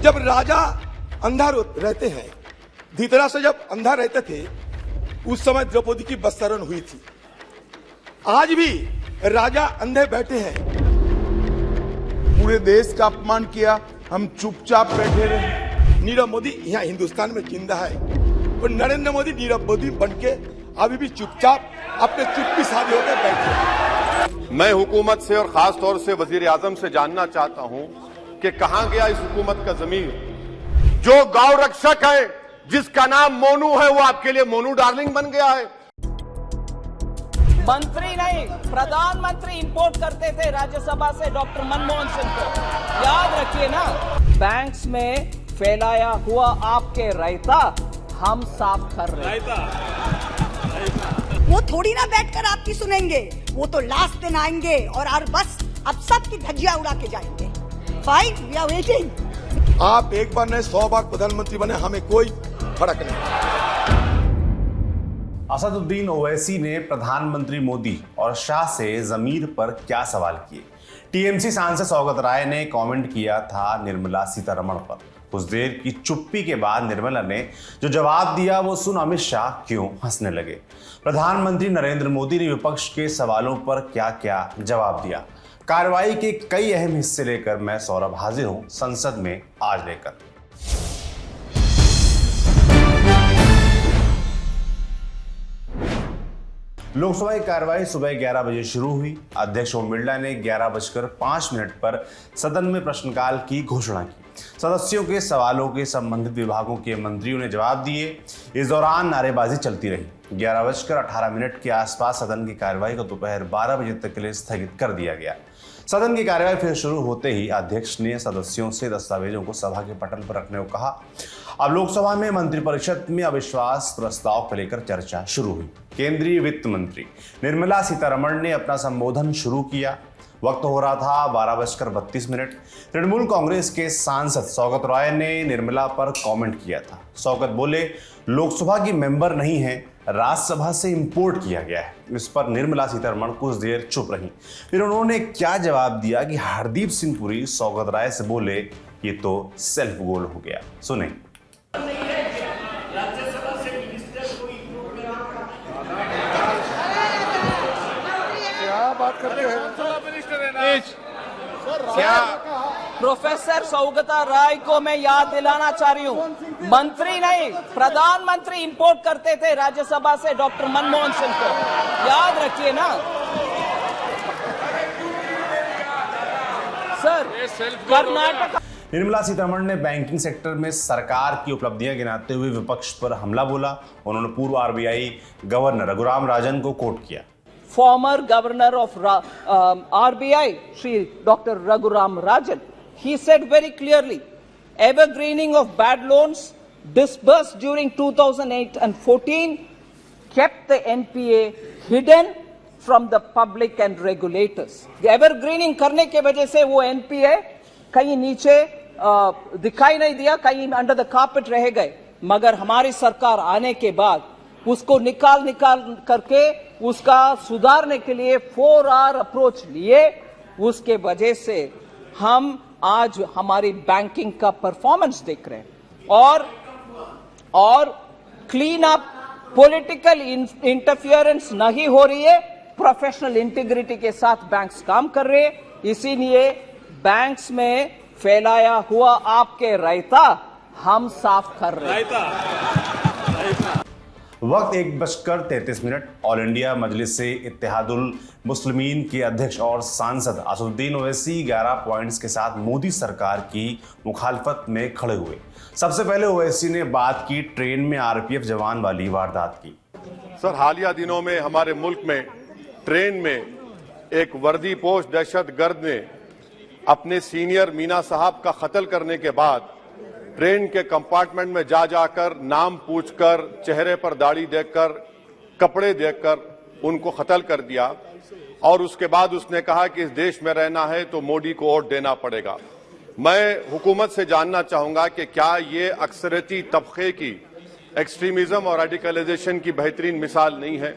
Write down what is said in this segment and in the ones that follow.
जब राजा अंधा रहते हैं, धृतराष्ट्र जब अंधा रहते थे, उस समय द्रौपदी की वस्त्रण हुई थी। आज भी राजा अंधे बैठे हैं। पूरे देश का अपमान किया, हम चुपचाप बैठे रहे। नीरव मोदी यहाँ हिंदुस्तान में जिंदा है और नरेंद्र मोदी नीरव मोदी बनके अभी भी चुपचाप अपने चुप्पी साधे होकर बैठे हैं। मैं हुकूमत से और खास तौर से वजीर आजम से जानना चाहता हूं कि कहां गया इस हुकूमत का जमीर। जो गौ रक्षक है, जिसका नाम मोनू है, वो आपके लिए मोनू डार्लिंग बन गया है। मंत्री नहीं, प्रधानमंत्री इंपोर्ट करते थे राज्यसभा से डॉक्टर मनमोहन सिंह को, याद रखिए ना। बैंक्स में फैलाया हुआ आपके रायता हम साफ कर रहे हैं। वो थोड़ी ना बैठकर आपकी सुनेंगे, वो तो लास्ट दिन आएंगे और बस अब सबकी धज्जियां उड़ा के जाएंगे। Fine, we are waiting. आप एक बार नहीं 100 बार प्रधानमंत्री बने, हमें कोई फर्क नहीं। असदुद्दीन ओवैसी ने प्रधानमंत्री मोदी और शाह से जमीर पर क्या सवाल किए। टीएमसी सांसद सौगत राय ने कमेंट किया था निर्मला सीतारमण पर। कुछ देर की चुप्पी के बाद निर्मला ने जो जवाब दिया वो सुन अमित शाह क्यों हंसने लगे। प्रधानमंत्री नरेंद्र मोदी ने विपक्ष के सवालों पर क्या क्या जवाब दिया। कार्रवाई के कई अहम हिस्से लेकर मैं सौरभ हाजिर हूं संसद में आज लेकर। लोकसभा की कार्रवाई सुबह 11 बजे शुरू हुई। अध्यक्ष ओम बिरला ने 11:05 पर सदन में प्रश्नकाल की घोषणा की। सदस्यों के सवालों के संबंधित विभागों के मंत्रियों ने जवाब दिए। इस दौरान नारेबाजी चलती रही। 11:18 के आसपास सदन की कार्रवाई को दोपहर 12 बजे तक के लिए स्थगित कर दिया गया। सदन की कार्रवाई फिर शुरू होते ही अध्यक्ष ने सदस्यों से दस्तावेजों को सभा के पटल पर रखने को कहा। अब लोकसभा में मंत्रिपरिषद में अविश्वास प्रस्ताव को लेकर चर्चा शुरू हुई। केंद्रीय वित्त मंत्री निर्मला सीतारमण ने अपना संबोधन शुरू किया। वक्त हो रहा था 12:32। तृणमूल कांग्रेस के सांसद सौगत राय ने निर्मला पर कमेंट किया था। सौगत बोले, लोकसभा की मेंबर नहीं है, राज्यसभा से इंपोर्ट किया गया है। इस पर निर्मला सीतारमण कुछ देर चुप रही। फिर उन्होंने क्या जवाब दिया कि हरदीप सिंह पुरी सौगत राय से बोले, ये तो सेल्फ गोल हो गया। सुने। बात करते हैं क्या प्रोफेसर सौगता राय को मैं याद दिलाना चाह रही हूँ, मंत्री नहीं, प्रधानमंत्री इंपोर्ट करते थे राज्यसभा से डॉक्टर मनमोहन सिंह को, याद रखिए ना सर। कर्नाटक। निर्मला सीतारमण ने बैंकिंग सेक्टर में सरकार की उपलब्धियां गिनाते हुए विपक्ष पर हमला बोला। उन्होंने पूर्व आरबीआई गवर्नर रघुराम राजन को कोट किया। Former governor of RBI, Shri Dr. Raghuram Rajan, he said very clearly, evergreening of bad loans disbursed during 2008 and 14 kept the NPA hidden from the public and regulators. Evergreening करने के वजह से वो NPA कहीं नीचे दिखाई नहीं दिया, कहीं अंडर द कार्पेट रह गए। मगर हमारी सरकार आने के बाद उसको निकाल करके उसका सुधारने के लिए 4R अप्रोच लिए। उसके वजह से हम आज हमारी बैंकिंग का परफॉर्मेंस देख रहे हैं और क्लीन अप, पॉलिटिकल इंटरफियरेंस नहीं हो रही है। प्रोफेशनल इंटीग्रिटी के साथ बैंक्स काम कर रहे हैं। इसीलिए बैंक्स में फैलाया हुआ आपके रायता हम साफ कर रहे हैं। वक्त 1:33। ऑल इंडिया मजलिस से इत्तेहादुल मुस्लिमीन के अध्यक्ष और सांसद असदुद्दीन ओवैसी 11 पॉइंट्स के साथ मोदी सरकार की मुखालफत में खड़े हुए। सबसे पहले ओवैसी ने बात की ट्रेन में आरपीएफ जवान वाली वारदात की। सर, हालिया दिनों में हमारे मुल्क में ट्रेन में एक वर्दीपोश दहशतगर्द ने अपने सीनियर मीना साहब का कत्ल करने के बाद ट्रेन के कंपार्टमेंट में जाकर नाम पूछकर, चेहरे पर दाढ़ी देखकर, कपड़े देखकर उनको कत्ल कर दिया। और उसके बाद उसने कहा कि इस देश में रहना है तो मोदी को वोट देना पड़ेगा। मैं हुकूमत से जानना चाहूंगा कि क्या ये अक्सरियती तबके की एक्सट्रीमिज्म और रेडिकलाइजेशन की बेहतरीन मिसाल नहीं है,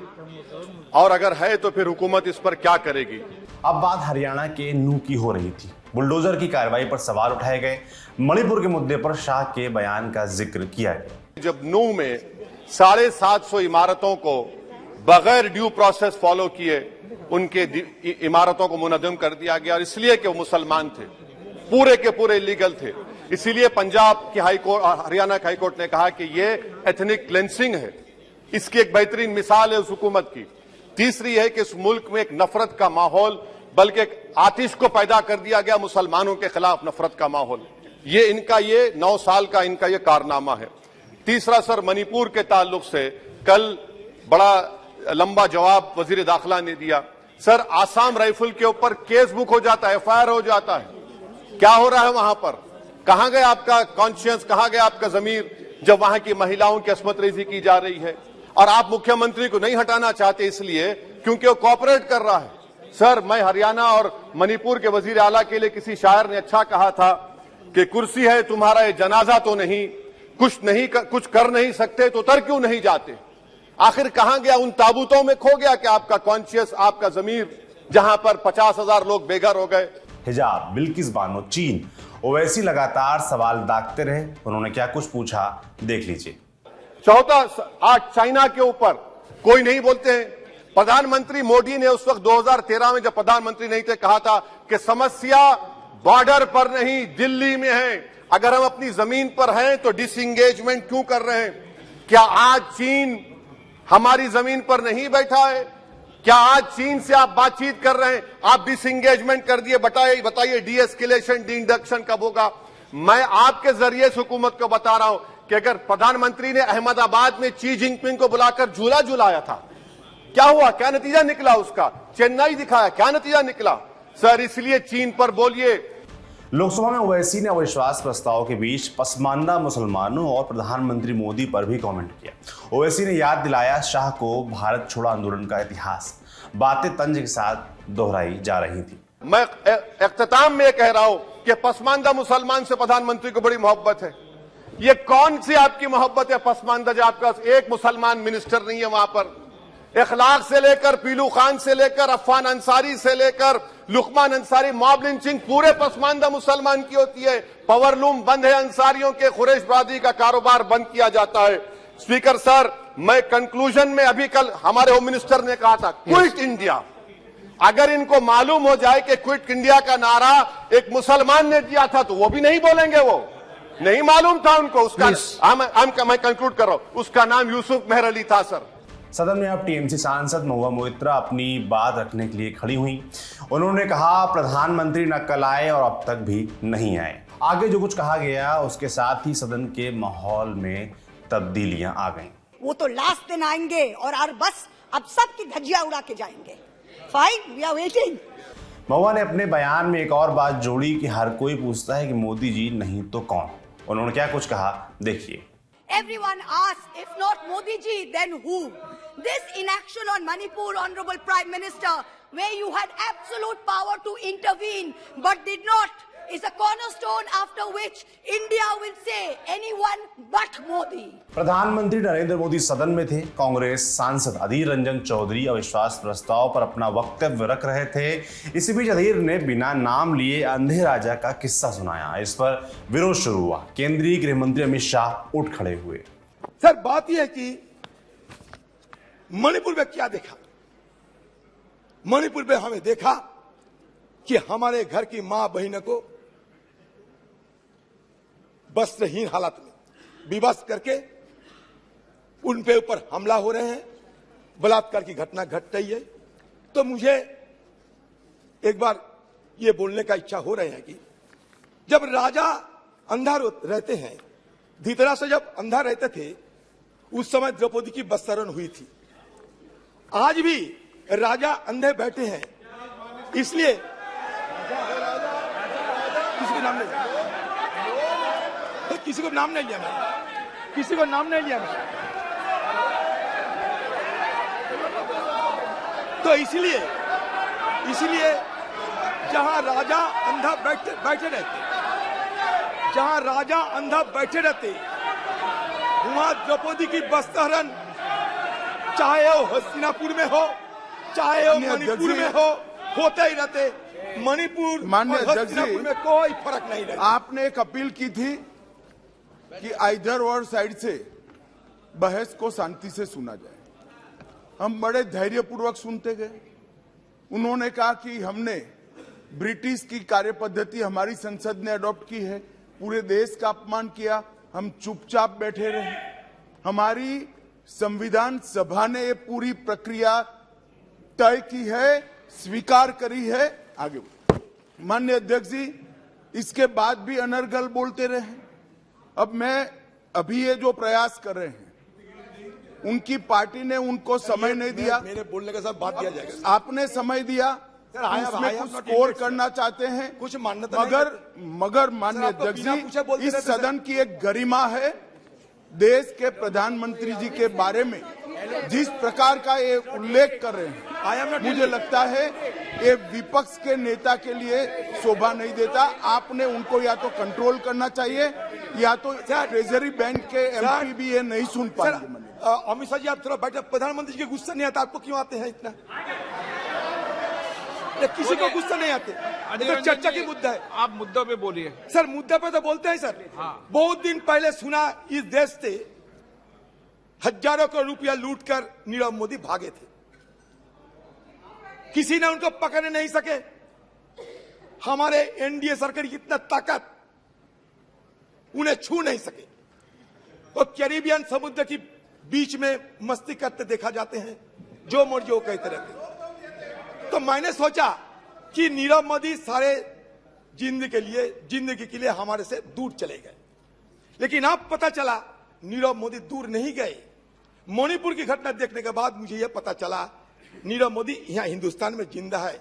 और अगर है तो फिर हुकूमत इस पर क्या करेगी। अब बात हरियाणा के नूह की हो रही थी। बुलडोजर की कार्रवाई पर सवाल उठाए गए। मणिपुर के मुद्दे पर शाह के बयान का जिक्र किया गया। जब नूह में 750 इमारतों को बगैर ड्यू प्रोसेस फॉलो किए उनके इमारतों को मुनहदम कर दिया गया, और इसलिए कि वो मुसलमान थे, पूरे के पूरे इलीगल थे। इसीलिए पंजाब की हाईकोर्ट, हरियाणा की हाईकोर्ट ने कहा कि ये एथनिक क्लेंसिंग है। इसकी एक बेहतरीन मिसाल है उस हुकूमत की। तीसरी है कि इस मुल्क में एक नफरत का माहौल, बल्कि एक आतिश को पैदा कर दिया गया, मुसलमानों के खिलाफ नफरत का माहौल। ये 9 साल का इनका ये कारनामा है। तीसरा सर, मणिपुर के ताल्लुक से कल बड़ा लंबा जवाब वजीर दाखिला ने दिया। सर, आसाम राइफल के ऊपर केस बुक हो जाता है, FIR हो जाता है। क्या हो रहा है वहां पर? कहां गया आपका कॉन्शियंस, कहां गया आपका जमीर जब वहां की महिलाओं की अस्मत रेजी की जा रही है? और आप मुख्यमंत्री को नहीं हटाना चाहते इसलिए क्योंकि वो कोऑपरेट कर रहा है। सर, मैं हरियाणा और मणिपुर के वजीर आला के लिए किसी शायर ने अच्छा कहा था कि कुर्सी है तुम्हारा ये जनाजा तो नहीं, कुछ कर नहीं सकते तो उतर क्यों नहीं जाते? आखिर कहां गया? उन ताबूतों में खो गया कि आपका कॉन्शियस, आपका जमीर, जहां पर 50,000 लोग बेघर हो गए। हिजाब, बिल्किस बानो, चीन, ओवैसी लगातार सवाल दागते रहे। उन्होंने क्या कुछ पूछा, देख लीजिए। चौथा, आज चाइना के ऊपर कोई नहीं बोलते हैं। प्रधानमंत्री मोदी ने उस वक्त 2013 में जब प्रधानमंत्री नहीं थे कहा था कि समस्या बॉर्डर पर नहीं दिल्ली में है। अगर हम अपनी जमीन पर हैं तो डिसएंगेजमेंट क्यों कर रहे हैं? क्या आज चीन हमारी जमीन पर नहीं बैठा है? क्या आज चीन से आप बातचीत कर रहे हैं? आप डिसएंगेजमेंट कर दिए। बताइए डी एस्केलेशन, डी इंडक्शन कब होगा? मैं आपके जरिए से हुकूमत को बता रहा हूं कि अगर प्रधानमंत्री ने अहमदाबाद में शी जिनपिंग को बुलाकर झूला झुलाया था, क्या हुआ? क्या नतीजा निकला उसका? चेन्नई दिखाया, क्या नतीजा निकला? सर, इसलिए चीन पर बोलिए। लोकसभा में ओवैसी ने अविश्वास प्रस्ताव के बीच पसमानदा मुसलमानों और प्रधानमंत्री मोदी पर भी कमेंट किया। ओवैसी ने याद दिलाया शाह को भारत छोड़ो आंदोलन का इतिहास। बातें तंज के साथ दोहराई जा रही थी। मैं इख्तिताम में कह रहा हूं कि पसमानदा मुसलमान से प्रधानमंत्री को बड़ी मोहब्बत है। ये कौन सी आपकी मोहब्बत है पसमानदा, जो आपका एक मुसलमान मिनिस्टर नहीं है वहां पर? इखलाक से लेकर, पीलू खान से लेकर, अफान अंसारी से लेकर लुकमान अंसारी, मॉब लिंचिंग पूरे पसमानदा मुसलमान की होती है। पावरलूम बंद है अंसारियों के, कुरैश बरादरी का कारोबार बंद किया जाता है। स्पीकर सर, मैं कंक्लूजन में अभी कल हमारे होम मिनिस्टर ने कहा था क्विट इंडिया। अगर इनको मालूम हो जाए कि क्विट इंडिया का नारा एक मुसलमान ने दिया था तो वो भी नहीं बोलेंगे। वो नहीं मालूम था उनको। उसका मैं कंक्लूड कर रहा हूं, उसका नाम यूसुफ मेहर अली था। सर, सदन में अब टीएमसी सांसद महुआ मोइत्रा अपनी बात रखने के लिए खड़ी हुई। उन्होंने कहा प्रधानमंत्री न कल आए और अब तक भी नहीं आए। आगे जो कुछ कहा गया उसके साथ ही सदन के माहौल में तब्दीलियां आ गईं। वो तो लास्ट दिन आएंगे और बस अब सबकी धज्जियां उड़ा के जाएंगे। Fine, we are waiting. Mahua ने अपने बयान में एक और बात जोड़ी कि हर कोई पूछता है कि मोदी जी नहीं तो कौन। उन्होंने क्या कुछ कहा, देखिए। Everyone asks, if not Modi ji, then who? This inaction on Manipur, Honorable Prime Minister, where you had absolute power to intervene but did not, is a cornerstone after which India will say anyone but Modi. प्रधानमंत्री नरेंद्र मोदी सदन में थे। कांग्रेस सांसद अधीर रंजन चौधरी अविश्वास प्रस्ताव पर अपना वक्तव्य रख रहे थे। इसी बीच अधीर ने बिना नाम लिए अंधे राजा का किस्सा सुनाया। इस पर विरोध शुरू हुआ। केंद्रीय गृह मंत्री अमित शाह उठ खड़े हुए। सर, बात यह है कि मणिपुर में क्या देखा? मणिपुर में हमें देखा कि हमारे घर की मां बहनों को वस्त्रहीन हालत में विवश करके उन पे ऊपर हमला हो रहे हैं, बलात्कार की घटना घट रही है। तो मुझे एक बार ये बोलने का इच्छा हो रहा है कि जब राजा अंधा रहते हैं, धृतराष्ट्र जब अंधा रहते थे उस समय द्रौपदी की वस्त्रण हुई थी। आज भी राजा अंधे बैठे हैं, इसलिए किसी को नाम नहीं लिया, किसी को नाम नहीं लिया मैं, किसी को नाम नहीं लिया मैं। तो इसलिए जहां राजा अंधा बैठे रहते, जहां राजा अंधा बैठे रहते, वहां द्रौपदी की वस्त्रहरण चाहे वो हस्तिनापुर में हो, चाहे वो मणिपुर में हो, होते ही रहते। मणिपुर माननीय और अध्यक्ष जी, हस्तिनापुर में कोई फर्क नहीं रहेगा। आपने एक अपील की थी कि इधर और साइड से बहस को शांति से सुना जाए। हम बड़े धैर्यपूर्वक सुनते गए। उन्होंने कहा कि हमने ब्रिटिश की कार्यपद्धति हमारी संसद ने अडॉप्ट की है, पूरे देश का अपमान किया, हम चुपचाप बैठे रहे। हमारी संविधान सभा ने ये पूरी प्रक्रिया तय की है, स्वीकार करी है। आगे माननीय अध्यक्ष जी, इसके बाद भी अनर्गल बोलते रहे। अब मैं अभी ये जो प्रयास कर रहे हैं, उनकी पार्टी ने उनको समय नहीं दिया। मेरे बोलने के साथ बात किया जाएगा। आपने समय दिया, उसमें कुछ स्कोर करना चाहते हैं, कुछ मान्यता मगर माननीय अध्यक्ष जी, इस सदन की एक गरिमा है। देश के प्रधानमंत्री जी के बारे में जिस प्रकार का ये उल्लेख कर रहे हैं, मुझे लगता है ये विपक्ष के नेता के लिए शोभा नहीं देता। आपने उनको या तो कंट्रोल करना चाहिए या तो ट्रेजरी बैंक के एमपी भी ये नहीं सुन पाएंगे। अमित शाह जी, आप थोड़ा बैठे। प्रधानमंत्री जी के गुस्सा नहीं आता आपको? क्यों आते हैं इतना? किसी को गुस्सा नहीं आते। तो चर्चा की मुद्दा है, आप मुद्दों पे बोलिए। सर मुद्दा पे तो बोलते हैं सर। हाँ। बहुत दिन पहले सुना इस देश से हजारों करोड़ रुपया लूटकर नीरव मोदी भागे थे, किसी ने उनको पकड़ नहीं सके। हमारे एनडीए सरकार की इतना ताकत, उन्हें छू नहीं सके। और कैरिबियन समुद्र की बीच में मस्ती करते देखा जाते हैं, जो मर्जी वो कहते रहते हैं। तो मैंने सोचा कि नीरव मोदी सारे जिंदगी के लिए हमारे से दूर चले गए, लेकिन अब पता चला नीरव मोदी दूर नहीं गए। मणिपुर की घटना देखने के बाद मुझे यह पता चला नीरव मोदी यहाँ हिंदुस्तान में जिंदा है,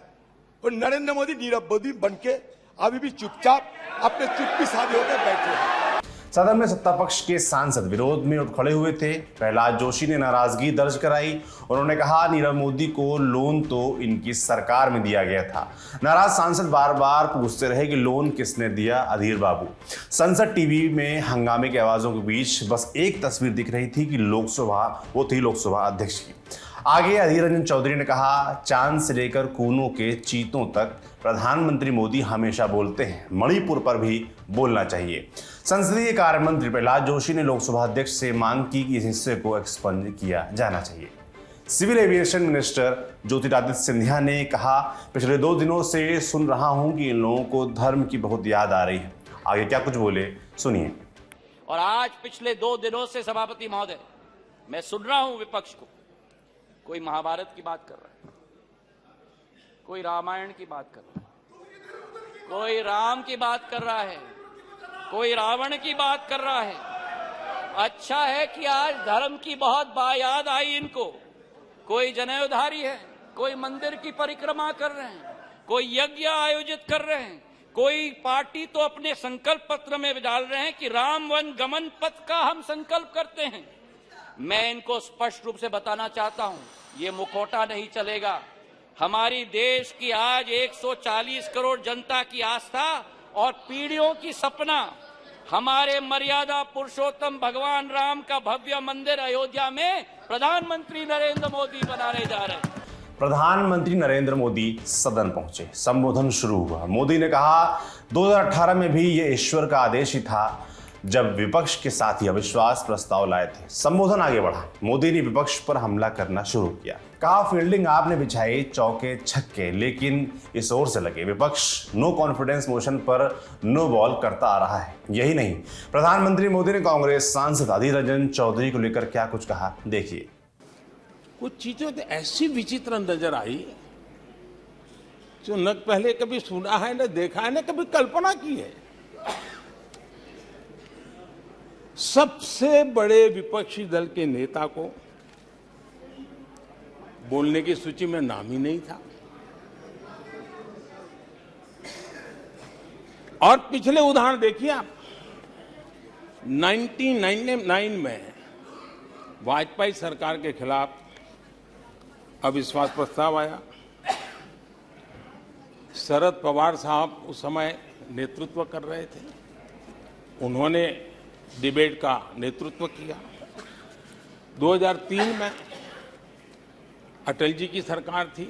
और नरेंद्र मोदी नीरव मोदी बनके अभी भी चुपचाप अपने चुप्पी साधे होकर बैठे हैं। सदन में सत्ता पक्ष के सांसद विरोध में उठ खड़े हुए थे। प्रहलाद जोशी ने नाराजगी दर्ज कराई। उन्होंने कहा नीरव मोदी को लोन तो इनकी सरकार में दिया गया था। नाराज सांसद बार बार पूछते रहे कि लोन किसने दिया, अधीर बाबू। संसद टीवी में हंगामे की आवाजों के बीच बस एक तस्वीर दिख रही थी कि लोकसभा अध्यक्ष की। आगे अधीर रंजन चौधरी ने कहा, चांद से लेकर कूनों के चीतों तक प्रधानमंत्री मोदी हमेशा बोलते हैं, मणिपुर पर भी बोलना चाहिए। संसदीय कार्य मंत्री प्रहलाद जोशी ने लोकसभा अध्यक्ष से मांग की कि इस हिस्से को एक्सपंज किया जाना चाहिए। Civil aviation minister Jyotiraditya Scindia ने कहा, पिछले 2 दिनों से सुन रहा हूं कि इन लोगों को धर्म की बहुत याद आ रही है। आगे क्या कुछ बोले, सुनिए। और आज पिछले 2 दिनों से सभापति महोदय, मैं सुन रहा हूं विपक्ष को, कोई महाभारत की बात कर रहा है, कोई रामायण की बात कर रहा है, कोई राम की बात कर रहा है, कोई रावण की बात कर रहा है। अच्छा है कि आज धर्म की बहुत याद आई इनको। कोई जनेऊधारी है, कोई मंदिर की परिक्रमा कर रहे हैं, कोई यज्ञ आयोजित कर रहे हैं, कोई पार्टी तो अपने संकल्प पत्र में डाल रहे हैं कि राम वन गमन पथ का हम संकल्प करते हैं। मैं इनको स्पष्ट रूप से बताना चाहता हूं, ये मुखौटा नहीं चलेगा। हमारी देश की आज 140 करोड़ जनता की आस्था और पीढ़ियों की सपना, हमारे मर्यादा पुरुषोत्तम भगवान राम का भव्य मंदिर अयोध्या में प्रधानमंत्री नरेंद्र मोदी बनाने जा रहे हैं। प्रधानमंत्री नरेंद्र मोदी सदन पहुंचे, संबोधन शुरू हुआ। मोदी ने कहा, 2018 में भी ये ईश्वर का आदेश ही था जब विपक्ष के साथी अविश्वास प्रस्ताव लाए थे। संबोधन आगे बढ़ा। मोदी ने विपक्ष पर हमला करना शुरू किया। कहा, फील्डिंग आपने बिछाई चौके छक्के, लेकिन इस ओर से लगे। विपक्ष नो कॉन्फिडेंस मोशन पर नो बॉल करता आ रहा है। यही नहीं, प्रधानमंत्री मोदी ने कांग्रेस सांसद अधीर रंजन चौधरी को लेकर क्या कुछ कहा, देखिए। कुछ चीजें तो ऐसी विचित्र नजर आई जो न पहले कभी सुना है, न देखा है, न कभी कल्पना की है। सबसे बड़े विपक्षी दल के नेता को बोलने की सूची में नाम ही नहीं था। और पिछले उदाहरण देखिए आप, 1999 में वाजपेयी सरकार के खिलाफ अविश्वास प्रस्ताव आया। शरद पवार साहब उस समय नेतृत्व कर रहे थे, उन्होंने डिबेट का नेतृत्व किया। 2003 में अटल जी की सरकार थी,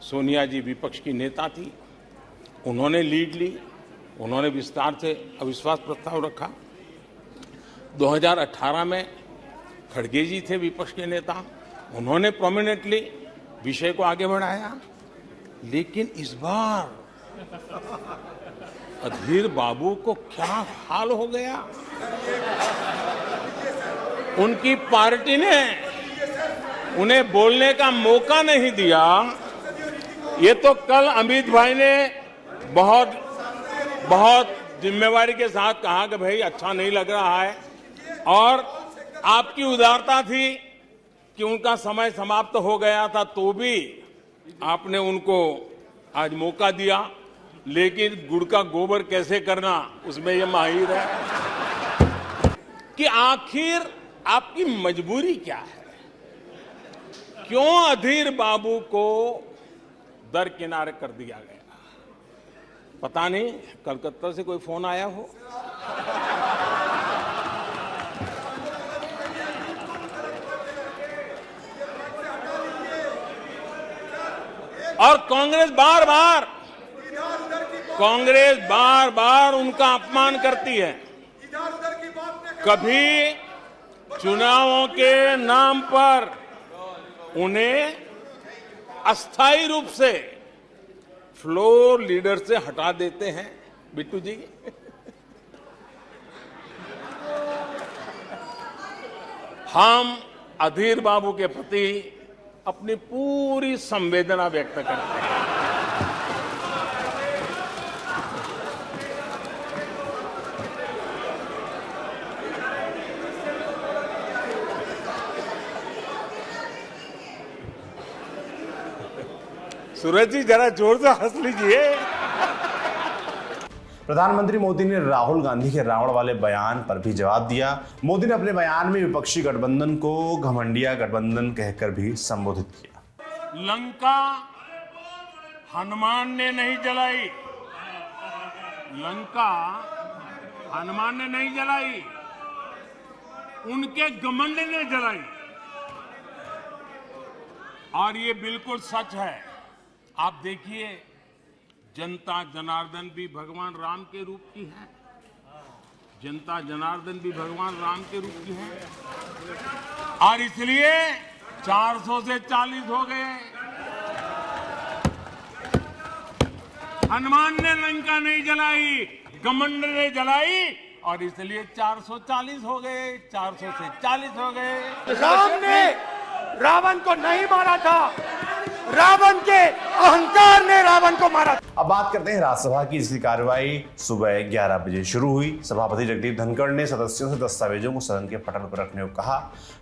सोनिया जी विपक्ष की नेता थी, उन्होंने लीड ली, उन्होंने विस्तार से अविश्वास प्रस्ताव रखा। 2018 में खड़गे जी थे विपक्ष के नेता, उन्होंने प्रोमिनेंटली विषय को आगे बढ़ाया। लेकिन इस बार अधीर बाबू को क्या हाल हो गया, उनकी पार्टी ने उन्हें बोलने का मौका नहीं दिया। ये तो कल अमित भाई ने बहुत जिम्मेवारी के साथ कहा कि भाई अच्छा नहीं लग रहा है, और आपकी उदारता थी कि उनका समय समाप्त हो गया था तो भी आपने उनको आज मौका दिया। लेकिन गुड़ का गोबर कैसे करना उसमें ये माहिर है कि आखिर आपकी मजबूरी क्या है, क्यों अधीर बाबू को दरकिनारे कर दिया गया। पता नहीं कलकत्ता से कोई फोन आया हो। और कांग्रेस बार बार उनका अपमान करती है। कभी चुनावों के नाम पर उन्हें अस्थायी रूप से फ्लोर लीडर से हटा देते हैं। बिट्टू जी, हम अधीर बाबू के प्रति अपनी पूरी संवेदना व्यक्त करते हैं। सूरज जी जरा जोर से हंस लीजिए। प्रधानमंत्री मोदी ने राहुल गांधी के रावण वाले बयान पर भी जवाब दिया। मोदी ने अपने बयान में विपक्षी गठबंधन को घमंडिया गठबंधन कहकर भी संबोधित किया। लंका हनुमान ने नहीं जलाई, लंका हनुमान ने नहीं जलाई, उनके घमंड ने जलाई। और ये बिल्कुल सच है। आप देखिए, जनता जनार्दन भी भगवान राम के रूप की है, जनता जनार्दन भी भगवान राम के रूप की है, और इसलिए 400 से 40 हो गए। हनुमान ने लंका नहीं जलाई, घमंड ने जलाई, और इसलिए 440 हो गए, 400 से 40 हो गए। राम ने रावण को नहीं मारा था, रावण के अहंकार ने रावण को मारा। अब बात करते हैं राज्यसभा की, जिसकी कार्यवाही सुबह 11 बजे शुरू हुई। सभापति जगदीप धनखड़ ने सदस्यों से दस्तावेजों को सदन के पटल पर रखने को कहा।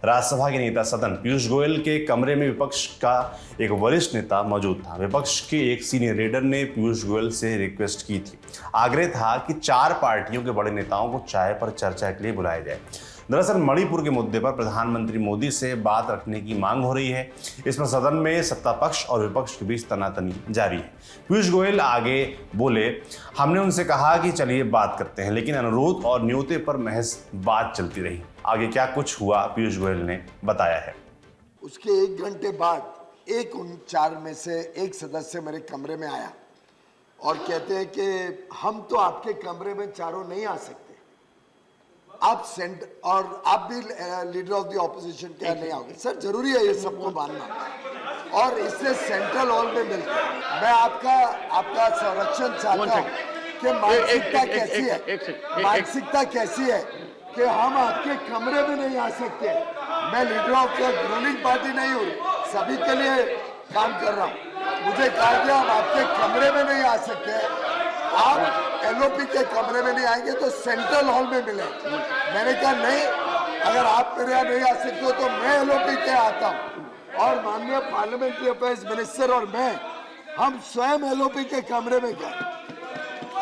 राज्यसभा के नेता सदन पीयूष गोयल के कमरे में विपक्ष का एक वरिष्ठ नेता मौजूद था। विपक्ष के एक सीनियर लीडर ने पीयूष गोयल से रिक्वेस्ट की थी, आग्रह था कि 4 पार्टियों के बड़े नेताओं को चाय पर चर्चा के लिए बुलाया जाए। दरअसल मणिपुर के मुद्दे पर प्रधानमंत्री मोदी से बात रखने की मांग हो रही है। इस पर सदन में सत्ता पक्ष और विपक्ष के बीच तनातनी जारी है। पीयूष गोयल आगे बोले, हमने उनसे कहा कि चलिए बात करते हैं, लेकिन अनुरोध और न्योते पर महज बात चलती रही। आगे क्या कुछ हुआ पीयूष गोयल ने बताया है। उसके 1 घंटे बाद एक उन 4 में से एक सदस्य मेरे कमरे में आया और कहते हैं कि हम तो आपके कमरे में चारों नहीं आ सकते, आप और आप भी लीडर ऑफ द ऑपोजिशन क्या नहीं आओगे। सर जरूरी है ये सबको मानना, और इससे सेंट्रल हॉल में मिलकर मैं आपका संरक्षण चाहता हूँ कि मानसिकता कैसी है, मानसिकता कैसी है कि हम आपके कमरे में नहीं आ सकते। मैं leader of the ruling party नहीं हूँ, सभी के लिए काम कर रहा हूँ। मुझे कहा गया हम आपके कमरे में नहीं आ सकते, आप एलओपी के कमरे में नहीं आएंगे तो सेंट्रल हॉल में मिले। मैंने कहा नहीं, अगर आप मेरे यहाँ नहीं आ सकते हो तो मैं एलओपी के आता हूँ। और माननीय पार्लियामेंट्री अफेयर्स मिनिस्टर और मैं, हम स्वयं एलओपी के कमरे में गए,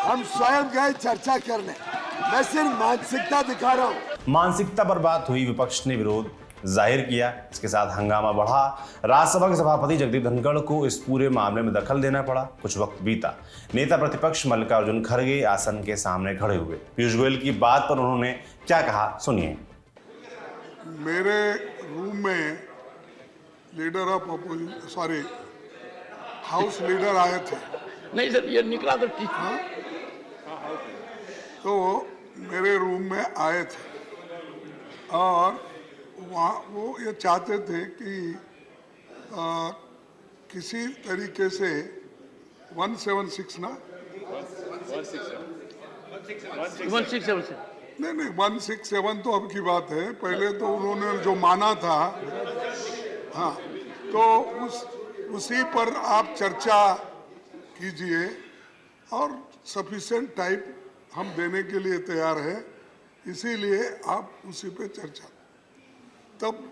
हम स्वयं गए चर्चा करने। मैं सिर्फ मानसिकता दिखा रहा हूँ। मानसिकता पर बात हुई, विपक्ष ने विरोध जाहिर किया। इसके साथ हंगामा बढ़ा। राज्यसभा के सभापति जगदीप धनखड़ को इस पूरे मामले में दखल देना पड़ा। कुछ वक्त बीता, नेता प्रतिपक्ष मल्लिकार्जुन खड़गे आसन के सामने खड़े हुए। पीयूष गोयल की बात पर उन्होंने क्या कहा, सुनिए। मेरे रूम में लीडर ऑफ हाउस लीडर आए थे, नहीं सर, ये निकला तो ठीक। तो मेरे रूम में आए थे और वहाँ वो ये चाहते थे कि किसी तरीके से 176 ना 167 से नहीं 167 तो अब की बात है, पहले तो उन्होंने जो माना था, हाँ, तो उसी पर आप चर्चा कीजिए और सफिशिएंट टाइप हम देने के लिए तैयार है, इसीलिए आप उसी पे चर्चा। तब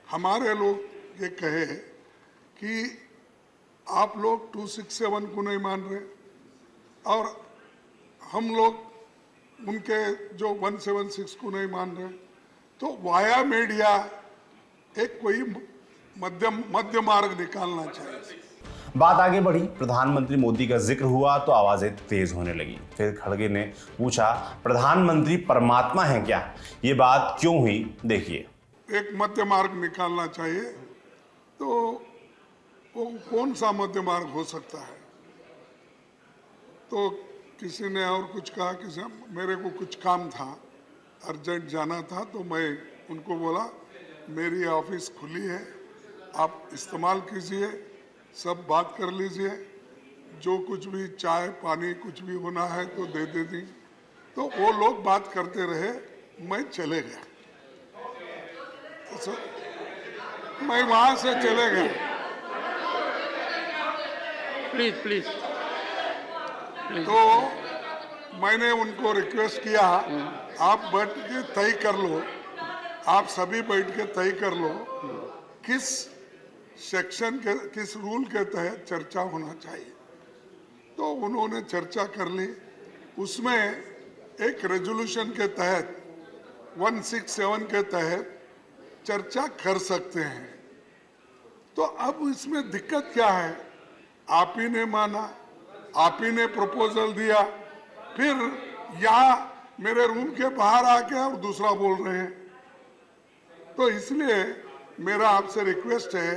हमारे लोग ये कहे कि आप लोग 267 को नहीं मान रहे और हम लोग उनके जो 176 को नहीं मान रहे, तो वाया मीडिया एक कोई मध्य मार्ग निकालना चाहिए। बात आगे बढ़ी, प्रधानमंत्री मोदी का जिक्र हुआ तो आवाजें तेज होने लगी। फिर खड़गे ने पूछा, प्रधानमंत्री परमात्मा है क्या? ये बात क्यों हुई, देखिए। एक मध्य मार्ग निकालना चाहिए, तो वो कौन सा मध्य मार्ग हो सकता है? तो किसी ने और कुछ कहा, किसी मेरे को कुछ काम था, अर्जेंट जाना था, तो मैं उनको बोला मेरी ऑफिस खुली है, आप इस्तेमाल कीजिए, सब बात कर लीजिए, जो कुछ भी चाय पानी कुछ भी होना है तो दे दी। तो वो लोग बात करते रहे, मैं चले गया, तो मैं वहां से चले गया। Please please. तो मैंने उनको रिक्वेस्ट किया, आप बैठ के तय कर लो, आप सभी बैठ के तय कर लो किस सेक्शन के किस रूल के तहत चर्चा होना चाहिए। तो उन्होंने चर्चा कर ली, उसमें एक रेजोल्यूशन के तहत 167 के तहत चर्चा कर सकते हैं। तो अब इसमें दिक्कत क्या है? आप ही ने माना, आप ही ने प्रपोजल दिया, फिर यहाँ मेरे रूम के बाहर आके और दूसरा बोल रहे हैं। तो इसलिए मेरा आपसे रिक्वेस्ट है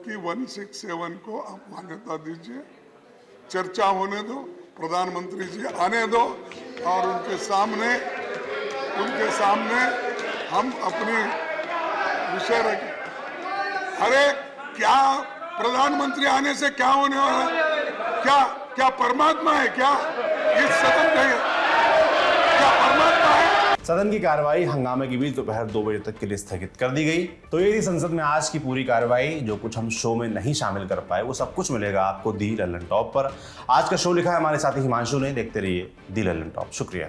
कि 167 को आप मान्यता दीजिए, चर्चा होने दो, प्रधानमंत्री जी आने दो और उनके सामने हम अपनी विषय रखें। अरे क्या प्रधानमंत्री आने से क्या होने वाला है? क्या परमात्मा है क्या? इस सदन का क्या परमात्मा है? सदन की कार्रवाई हंगामे के बीच दोपहर 2 बजे तक के लिए स्थगित कर दी गई। तो ये थी संसद में आज की पूरी कार्रवाई। जो कुछ हम शो में नहीं शामिल कर पाए वो सब कुछ मिलेगा आपको दी लल्लन टॉप पर। आज का शो लिखा है हमारे साथी हिमांशु ने। देखते रहिए दी लल्लन टॉप। शुक्रिया।